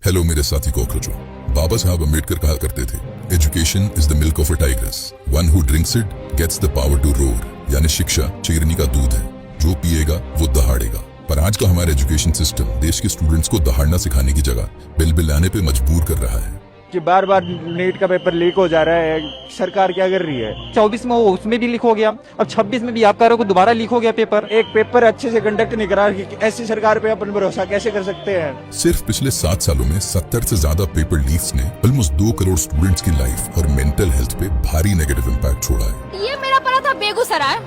Hello मेरे साथी कॉकरोचों। बाबा साहब अम्बेडकर कहा करते थे, education is the milk of a tigress, one who drinks it gets the power to roar. यानी शिक्षा शेरनी का दूध है, जो पिएगा वो दहाड़ेगा। पर आज का हमारा एजुकेशन सिस्टम देश के स्टूडेंट्स को दहाड़ना सिखाने की जगह बिलबिलाने पे मजबूर कर रहा है कि बार बार नीट का पेपर लीक हो जा रहा है। सरकार क्या कर रही है? 24 में वो उसमें भी लीक हो गया, अब 26 में भी आप कह रहे हो दोबारा लीक हो गया पेपर। एक पेपर अच्छे से कंडक्ट नहीं करा, ऐसी सरकार पे अपन भरोसा कैसे कर सकते हैं? सिर्फ पिछले 7 सालों में 70 से ज्यादा पेपर लीक्स ने ऑलमोस्ट 2 करोड़ स्टूडेंट्स की लाइफ और मेंटल हेल्थ पे भारी नेगेटिव इम्पैक्ट छोड़ा है। ये मेरा पड़ा था बेगूसराय,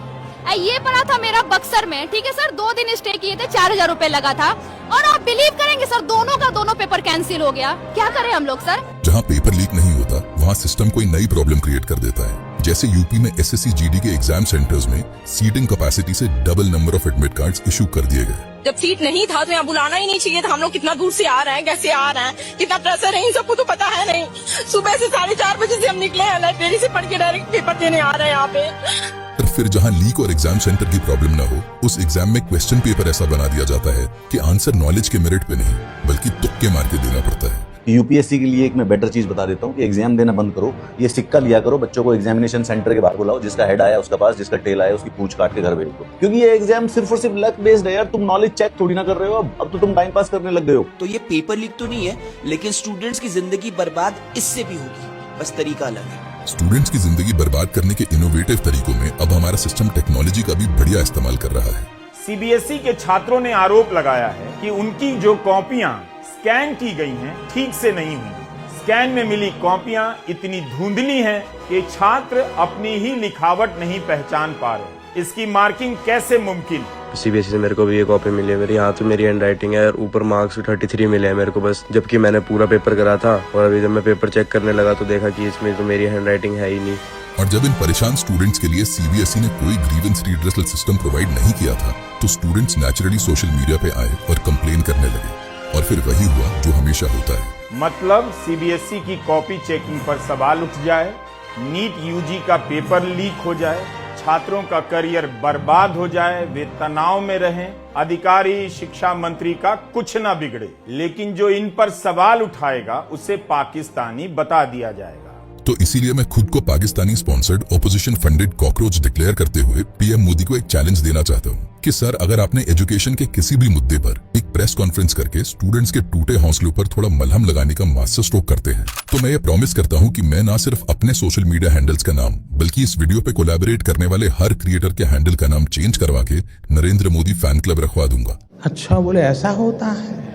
ये पड़ा था मेरा बक्सर में। ठीक है सर, 2 दिन स्टे किए थे, 4000 रुपए लगा था। और आप बिलीव करेंगे सर, दोनों पेपर कैंसिल हो गया। क्या करें हम लोग सर? जहाँ पेपर लीक नहीं होता वहाँ सिस्टम कोई नई प्रॉब्लम क्रिएट कर देता है। जैसे यूपी में एसएससी जीडी के एग्जाम सेंटर्स में सीटिंग कैपेसिटी से double number of admit cards issue कर दिए गए। जब सीट नहीं था तो यहाँ बुलाना ही नहीं चाहिए था। हम लोग कितना दूर से आ रहे हैं, कैसे आ रहे हैं, कितना प्रेशर है, इन सबको तो पता है नहीं। सुबह से 4:30 बजे से हम निकले हैं, लाइब्रेरी से पढ़ के डायरेक्ट पेपर देने आ रहे हैं यहाँ पे। पर फिर जहाँ लीक और एग्जाम सेंटर की प्रॉब्लम न हो, उस एग्जाम में क्वेश्चन पेपर ऐसा बना दिया जाता है कि आंसर नॉलेज के मेरिट पे नहीं बल्कि तुक्के मार के देना पड़ता है। यूपीएससी के लिए एक मैं बेटर चीज बता देता हूँ कि एग्जाम देना बंद करो, ये सिक्का लिया करो, बच्चों को एग्जामिनेशन सेंटर के बाहर बुलाओ, जिसका हेड आया उसका पास, जिसका टेल आया उसकी पूंछ काट के घर भेज दो। क्योंकि ये एग्जाम सिर्फ और सिर्फ लक बेस्ड है यार, तुम नॉलेज चेक थोड़ी ना कर रहे हो। अब तो तुम टाइम पास करने लग गए हो। तो ये पेपर लीक तो नहीं है, लेकिन स्टूडेंट्स की जिंदगी बर्बाद इससे भी होगी, बस तरीका अलग है। स्टूडेंट्स की जिंदगी बर्बाद करने के इनोवेटिव तरीकों में अब हमारा सिस्टम टेक्नोलॉजी का भी बढ़िया इस्तेमाल कर रहा है। सीबीएसई के छात्रों ने आरोप लगाया है कि उनकी जो कॉपियां स्कैन की गई हैं ठीक से नहीं हुई। स्कैन में मिली कॉपियां इतनी धुंधली हैं कि छात्र अपनी ही लिखावट नहीं पहचान पा रहे। इसकी मार्किंग कैसे मुमकिन? सीबीएसई से मेरे को भी ये कॉपी मिली है, मेरी हाथ में मेरी हैंड राइटिंग है और ऊपर मार्क्स 33 मिले हैं मेरे को बस, जबकि मैंने पूरा पेपर करा था। और अभी जब मैं पेपर चेक करने लगा तो देखा कि इसमें तो मेरी हैंड राइटिंग है ही नहीं। और जब इन परेशान स्टूडेंट्स के लिए सीबीएसई ने कोई ग्रीवेंस रिड्रेसल सिस्टम प्रोवाइड नहीं किया था, तो स्टूडेंट्स नेचुरली सोशल मीडिया पे आए और कंप्लेन करने लगे। और फिर वही हुआ जो हमेशा होता है। मतलब सीबीएसई की कॉपी चेकिंग पर सवाल उठ जाए, नीट यूजी का पेपर लीक हो जाए, छात्रों का करियर बर्बाद हो जाए, वे तनाव में रहें, अधिकारी शिक्षा मंत्री का कुछ ना बिगड़े। लेकिन जो इन पर सवाल उठाएगा उसे पाकिस्तानी बता दिया जाएगा। तो इसीलिए मैं खुद को Pakistani sponsored opposition funded cockroach declare करते हुए पीएम मोदी को एक चैलेंज देना चाहता हूँ कि सर, अगर आपने एजुकेशन के किसी भी मुद्दे पर एक प्रेस कॉन्फ्रेंस करके स्टूडेंट्स के टूटे हौसलों पर थोड़ा मलहम लगाने का मास्टर स्ट्रोक करते हैं, तो मैं ये प्रॉमिस करता हूँ कि मैं ना सिर्फ अपने सोशल मीडिया हैंडल्स का नाम बल्कि इस वीडियो पे कोलैबोरेट करने वाले हर क्रिएटर के हैंडल का नाम चेंज करवा के नरेंद्र मोदी फैन क्लब रखवा दूंगा। अच्छा, बोले ऐसा होता है।